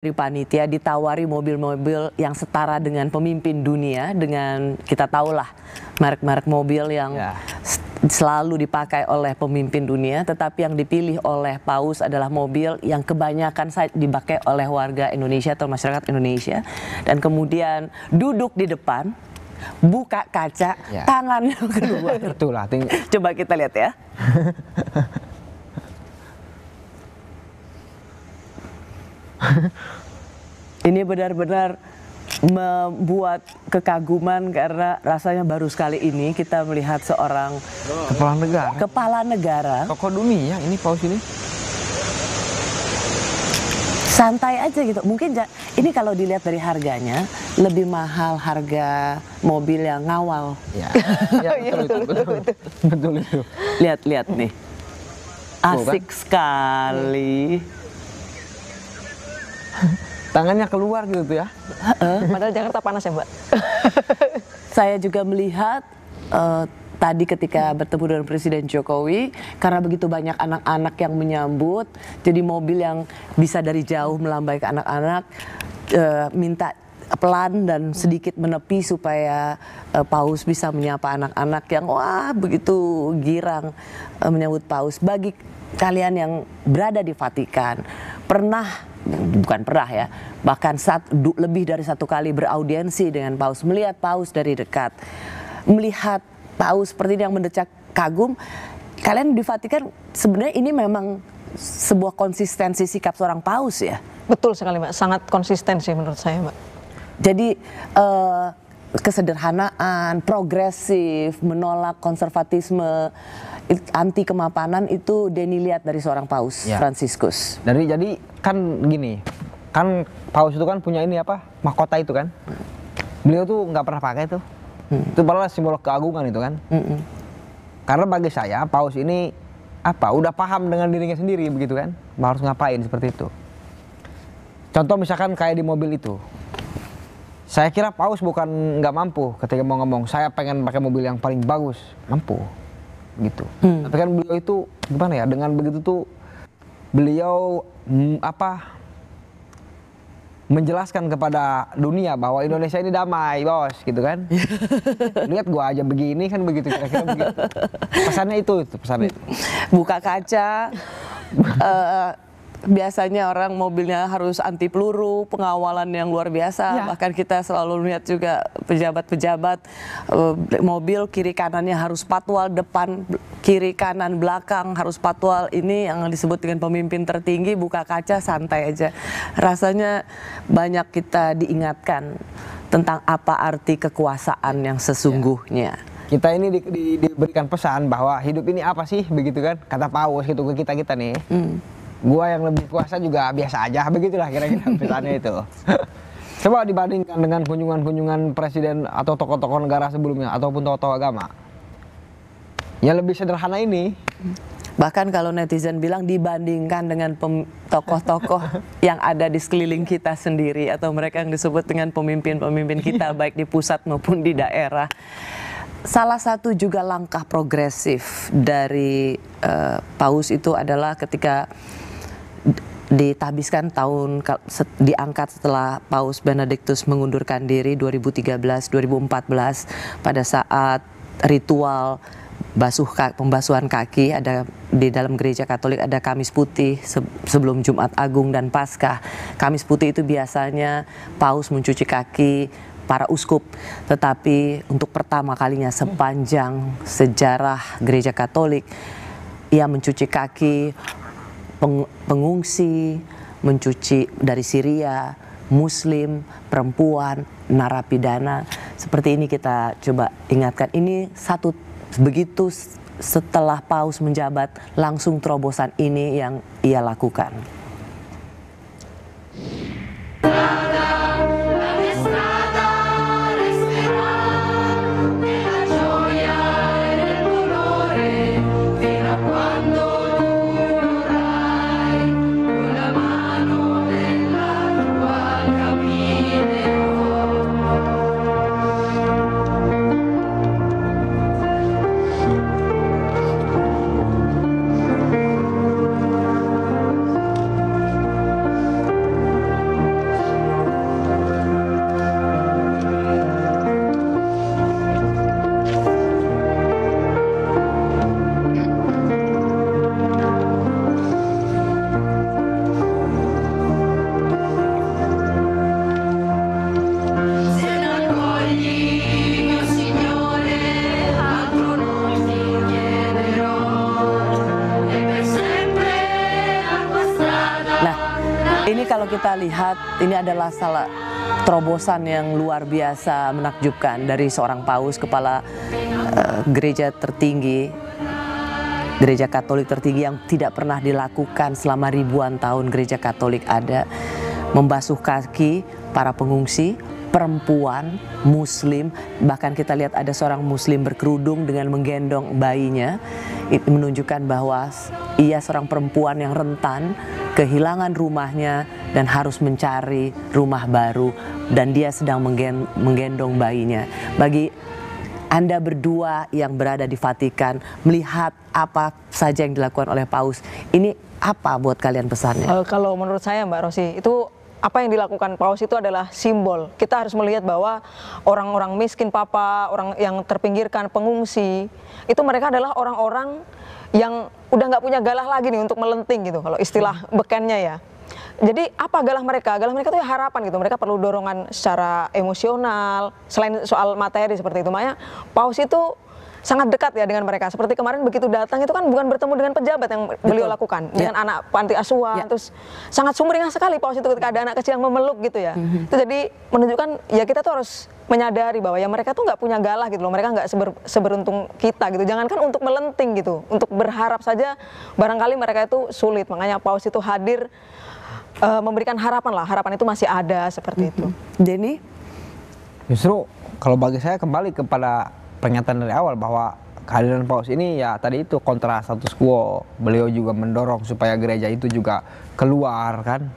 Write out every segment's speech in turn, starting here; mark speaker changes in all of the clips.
Speaker 1: Dari panitia ditawari mobil-mobil yang setara dengan pemimpin dunia, dengan kita tahulah merek-merek mobil yang selalu dipakai oleh pemimpin dunia, tetapi yang dipilih oleh Paus adalah mobil yang kebanyakan dipakai oleh warga Indonesia atau masyarakat Indonesia, dan kemudian duduk di depan, buka kaca, tangannya keluar.
Speaker 2: Itulah.
Speaker 1: Coba kita lihat ya. Ini benar-benar membuat kekaguman karena rasanya baru sekali ini kita melihat seorang kepala negara
Speaker 2: tokoh dunia ini Paus ini
Speaker 1: santai aja gitu. Mungkin ini kalau dilihat dari harganya lebih mahal harga mobil yang ngawal.
Speaker 2: Betul itu.
Speaker 1: Lihat nih, asik sekali.
Speaker 2: Tangannya keluar gitu ya.
Speaker 3: Padahal Jakarta panas ya, Mbak.
Speaker 1: Saya juga melihat tadi ketika bertemu dengan Presiden Jokowi, karena begitu banyak anak-anak yang menyambut, jadi mobil yang bisa dari jauh melambaikan anak-anak, minta pelan dan sedikit menepi supaya Paus bisa menyapa anak-anak yang wah begitu girang menyambut Paus. Bagi kalian yang berada di Vatikan, bukan pernah ya, bahkan lebih dari satu kali beraudiensi dengan Paus, melihat Paus dari dekat, melihat Paus seperti ini yang mendecak kagum. Kalian di Vatikan sebenarnya ini memang sebuah konsistensi sikap seorang Paus ya?
Speaker 3: Betul sekali, Mbak. Sangat konsisten sih menurut saya, Mbak.
Speaker 1: Jadi kesederhanaan, progresif, menolak konservatisme, anti kemapanan itu Denny lihat dari seorang Paus Fransiskus.
Speaker 2: Jadi kan gini, kan Paus itu kan punya ini apa, mahkota itu kan. Beliau tuh nggak pernah pakai tuh. Itu malah simbol keagungan itu kan. Karena bagi saya Paus ini udah paham dengan dirinya sendiri begitu kan, harus ngapain seperti itu. Contoh misalkan kayak di mobil itu, saya kira Paus bukan nggak mampu ketika mau ngomong saya pengen pakai mobil yang paling bagus, mampu gitu. Tapi kan beliau itu gimana ya, dengan begitu tuh beliau menjelaskan kepada dunia bahwa Indonesia ini damai, bos, gitu kan. Lihat gua aja begini kan, begitu kira-kira begitu. Pesannya itu pesannya.
Speaker 1: Buka kaca, biasanya orang mobilnya harus anti peluru, pengawalan yang luar biasa. Bahkan kita selalu lihat juga pejabat-pejabat mobil kiri kanannya harus patwal, depan kiri kanan belakang harus patwal. Ini yang disebut dengan pemimpin tertinggi. Buka kaca santai aja. Rasanya banyak kita diingatkan tentang apa arti kekuasaan yang sesungguhnya.
Speaker 2: Kita ini diberikan pesan bahwa hidup ini apa sih, begitu kan, kata Paus gitu ke kita nih. Gua yang lebih kuasa juga biasa aja, begitulah kira-kira pesannya itu. Coba dibandingkan dengan kunjungan-kunjungan presiden atau tokoh-tokoh negara sebelumnya ataupun tokoh-tokoh agama yang lebih sederhana ini.
Speaker 1: Bahkan kalau netizen bilang dibandingkan dengan tokoh-tokoh yang ada di sekeliling kita sendiri, atau mereka yang disebut dengan pemimpin-pemimpin kita baik di pusat maupun di daerah. Salah satu juga langkah progresif dari Paus itu adalah ketika ditahbiskan diangkat setelah Paus Benediktus mengundurkan diri 2013-2014 pada saat ritual pembasuhan kaki. Ada di dalam gereja Katolik ada Kamis Putih sebelum Jumat Agung dan Paskah. Kamis Putih itu biasanya Paus mencuci kaki para uskup, tetapi untuk pertama kalinya sepanjang sejarah gereja Katolik, ia mencuci kaki pengungsi, mencuci dari Syria, Muslim, perempuan, narapidana. Seperti ini kita coba ingatkan. Ini begitu setelah Paus menjabat, langsung terobosan ini yang ia lakukan. lihat ini adalah salah terobosan yang luar biasa menakjubkan dari seorang paus, kepala gereja tertinggi, gereja Katolik tertinggi, yang tidak pernah dilakukan selama ribuan tahun gereja Katolik ada. Membasuh kaki para pengungsi, perempuan, muslim, bahkan kita lihat ada seorang muslim berkerudung dengan menggendong bayinya. Itu menunjukkan bahwa ia seorang perempuan yang rentan, kehilangan rumahnya dan harus mencari rumah baru, dan dia sedang menggendong bayinya. Bagi Anda berdua yang berada di Vatikan, melihat apa saja yang dilakukan oleh Paus, ini apa buat kalian pesannya?
Speaker 3: Kalau menurut saya Mbak Rosi, itu apa yang dilakukan Paus itu adalah simbol. Kita harus melihat bahwa orang-orang miskin orang yang terpinggirkan, pengungsi, itu mereka adalah orang-orang yang udah nggak punya galah lagi nih untuk melenting gitu, kalau istilah bekennya ya. Jadi apa galah mereka? Galah mereka itu ya harapan gitu. Mereka perlu dorongan secara emosional, selain soal materi seperti itu. Makanya Paus itu sangat dekat ya dengan mereka. Seperti kemarin begitu datang itu kan bukan bertemu dengan pejabat yang beliau lakukan, dengan anak panti asuhan, terus sangat sumringah sekali Paus itu ketika ada anak kecil yang memeluk gitu ya. Itu jadi menunjukkan ya kita tuh harus menyadari bahwa ya mereka tuh nggak punya galah gitu loh, mereka nggak seberuntung kita gitu. Jangankan untuk melenting gitu, untuk berharap saja barangkali mereka itu sulit. Makanya Paus itu hadir memberikan harapan lah, harapan itu masih ada seperti itu.
Speaker 1: Denny?
Speaker 2: Justru kalau bagi saya kembali kepada pernyataan dari awal bahwa kehadiran Paus ini ya tadi itu kontra status quo. Beliau juga mendorong supaya gereja itu juga keluar kan,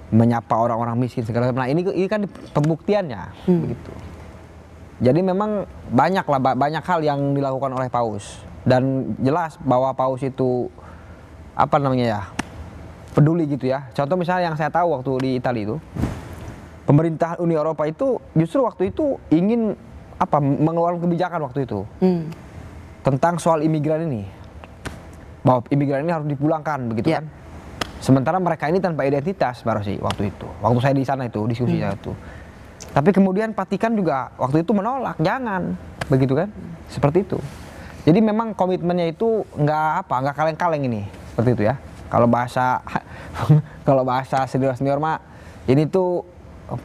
Speaker 2: menyapa orang-orang miskin segala macam. Nah ini kan pembuktiannya begitu. Jadi memang banyak hal yang dilakukan oleh Paus, dan jelas bahwa Paus itu apa namanya ya, peduli gitu ya. Contoh misalnya yang saya tahu waktu di Italia itu, pemerintah Uni Eropa itu justru waktu itu ingin mengeluarkan kebijakan waktu itu tentang soal imigran ini, bahwa imigran ini harus dipulangkan begitu kan. Sementara mereka ini tanpa identitas, Mbak Rosi, waktu itu. Waktu saya di sana itu diskusinya itu. Tapi kemudian Vatikan juga waktu itu menolak, jangan begitu kan, seperti itu. Jadi memang komitmennya itu nggak kaleng-kaleng ini, seperti itu ya. Kalau bahasa senior mah ini tuh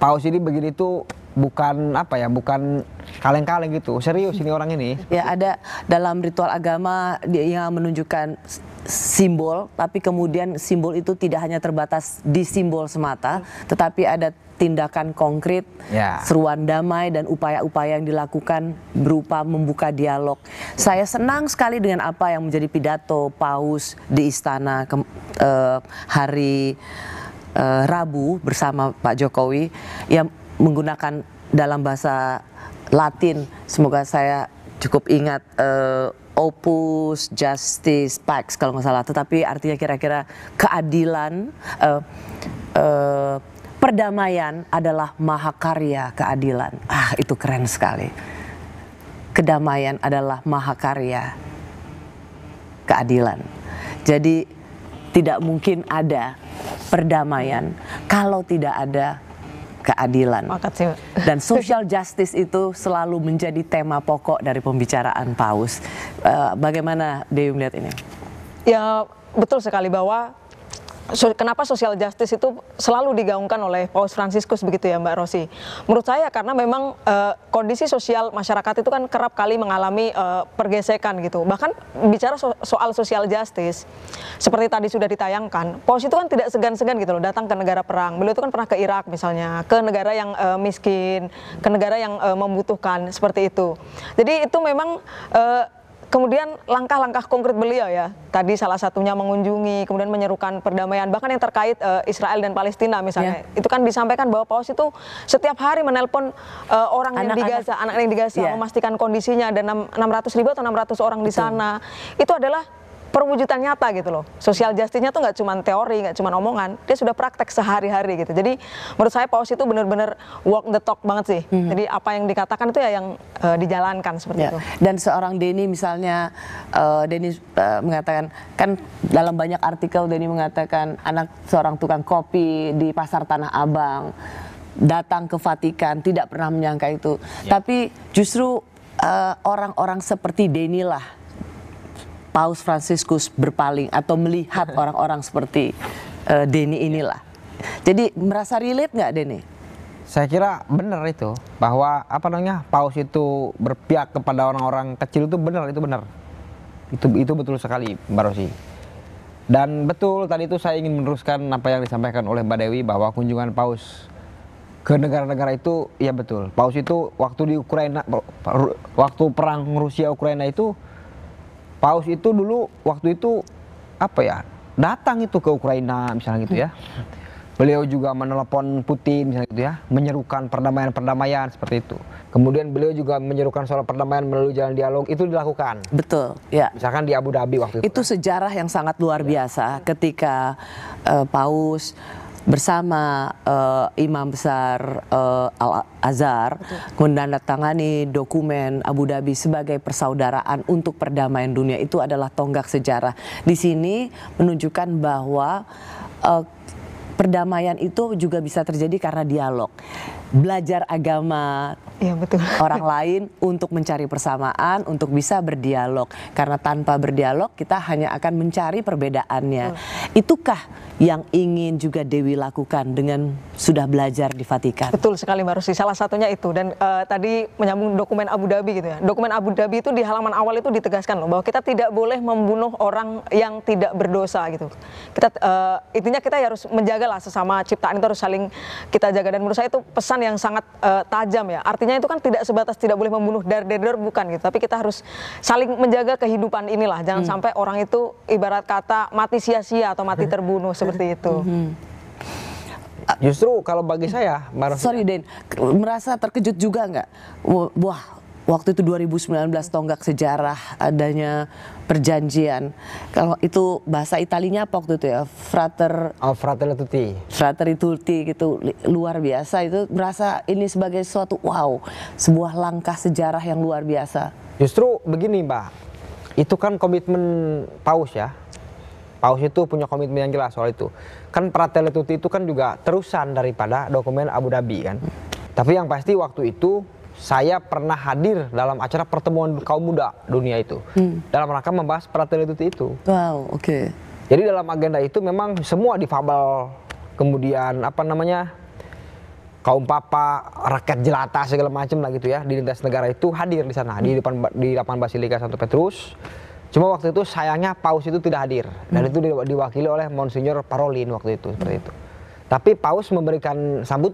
Speaker 2: Paus ini begini tuh bukan bukan kaleng-kaleng gitu, serius ini orang ini.
Speaker 1: Ya, ada dalam ritual agama yang menunjukkan simbol, tapi kemudian simbol itu tidak hanya terbatas di simbol semata, tetapi ada tindakan konkret, seruan damai dan upaya-upaya yang dilakukan berupa membuka dialog. Saya senang sekali dengan apa yang menjadi pidato Paus di istana hari Rabu bersama Pak Jokowi, yang menggunakan dalam bahasa Latin, semoga saya cukup ingat, Opus Justice Pax kalau nggak salah, tetapi artinya kira-kira keadilan, perdamaian adalah mahakarya keadilan. Itu keren sekali. Kedamaian adalah mahakarya keadilan. Jadi tidak mungkin ada perdamaian kalau tidak ada keadilan. Dan social justice itu selalu menjadi tema pokok dari pembicaraan Paus. Bagaimana Dewi melihat ini?
Speaker 3: Ya betul sekali bahwa kenapa social justice itu selalu digaungkan oleh Paus Fransiskus begitu ya Mbak Rosi. Menurut saya karena memang kondisi sosial masyarakat itu kan kerap kali mengalami pergesekan gitu. Bahkan bicara soal social justice, seperti tadi sudah ditayangkan, Paus itu kan tidak segan-segan gitu loh datang ke negara perang. Beliau itu kan pernah ke Irak misalnya, ke negara yang miskin, ke negara yang membutuhkan, seperti itu. Jadi itu memang kemudian langkah-langkah konkret beliau ya, tadi salah satunya mengunjungi, kemudian menyerukan perdamaian, bahkan yang terkait Israel dan Palestina misalnya, itu kan disampaikan bahwa Paus itu setiap hari menelpon orang yang di Gaza, anak yang di Gaza, memastikan kondisinya, ada 600.000 atau 600 orang di sana. Itu adalah perwujudan nyata gitu loh. Social justice-nya tuh nggak cuma teori, nggak cuma omongan, dia sudah praktek sehari-hari gitu. Jadi menurut saya Paus itu benar-benar walk the talk banget sih. Jadi apa yang dikatakan itu ya yang dijalankan seperti itu.
Speaker 1: Dan seorang Denny misalnya, Denny mengatakan, kan dalam banyak artikel Denny mengatakan anak seorang tukang kopi di pasar Tanah Abang datang ke Vatikan, tidak pernah menyangka itu. Tapi justru orang-orang seperti Denny lah Paus Fransiskus berpaling atau melihat orang-orang seperti Denny inilah Jadi merasa relate nggak Denny?
Speaker 2: Saya kira benar itu, bahwa apa namanya, paus itu berpihak kepada orang-orang kecil itu benar, itu benar. Itu betul sekali Mbak Rosi. Dan betul tadi itu saya ingin meneruskan apa yang disampaikan oleh Mbak Dewi, bahwa kunjungan paus ke negara-negara itu, ya betul. Paus itu waktu di Ukraina, waktu perang Rusia Ukraina itu, paus itu dulu waktu itu apa ya, datang itu ke Ukraina misalnya gitu ya. Beliau juga menelepon Putin misalnya gitu ya, menyerukan perdamaian seperti itu. Kemudian beliau juga menyerukan soal perdamaian melalui jalan dialog, itu dilakukan.
Speaker 1: Betul, ya.
Speaker 2: Misalkan di Abu Dhabi waktu itu.
Speaker 1: Itu sejarah yang sangat luar biasa ketika Paus bersama Imam Besar Al-Azhar menandatangani dokumen Abu Dhabi sebagai persaudaraan untuk perdamaian dunia. Itu adalah tonggak sejarah. Di sini menunjukkan bahwa perdamaian itu juga bisa terjadi karena dialog. Belajar agama
Speaker 3: betul.
Speaker 1: orang lain untuk mencari persamaan, untuk bisa berdialog. Karena tanpa berdialog kita hanya akan mencari perbedaannya. Itukah yang ingin juga Dewi lakukan dengan sudah belajar di Vatikan?
Speaker 3: Betul sekali Mbak Rosi, salah satunya itu. Dan tadi menyambung dokumen Abu Dhabi gitu ya. Dokumen Abu Dhabi itu di halaman awal itu ditegaskan loh, bahwa kita tidak boleh membunuh orang yang tidak berdosa gitu. Kita intinya kita harus menjagalah sesama ciptaan, itu harus saling kita jaga. Dan menurut saya itu pesan yang sangat tajam ya. Artinya itu kan tidak sebatas tidak boleh membunuh dar-der, bukan gitu. Tapi kita harus saling menjaga kehidupan inilah. Jangan sampai orang itu ibarat kata mati sia-sia atau mati terbunuh seperti itu.
Speaker 2: Justru kalau bagi saya,
Speaker 1: Sorry Den, merasa terkejut juga nggak? Wah, waktu itu 2019 tonggak sejarah adanya perjanjian. Kalau itu bahasa Italinya apa waktu itu ya?
Speaker 2: Fratelli Tutti.
Speaker 1: Fratelli Tutti gitu, luar biasa. Itu merasa ini sebagai suatu sebuah langkah sejarah yang luar biasa.
Speaker 2: Justru begini Mbak, itu kan komitmen Paus ya. Paus itu punya komitmen yang jelas soal itu. Kan Fratelli Tutti itu kan juga terusan daripada dokumen Abu Dhabi kan. Tapi yang pasti waktu itu saya pernah hadir dalam acara pertemuan kaum muda dunia itu. Dalam rangka membahas Fratelli Tutti itu.
Speaker 1: Wow, oke.
Speaker 2: Jadi dalam agenda itu memang semua difabel, kemudian apa namanya, kaum papa, rakyat jelata segala macam lah gitu ya, di lintas negara itu hadir di sana, di depan Basilika Santo Petrus. Cuma waktu itu sayangnya Paus itu tidak hadir, dan itu diwakili oleh Monsignor Parolin waktu itu, seperti itu. Tapi Paus memberikan sambutan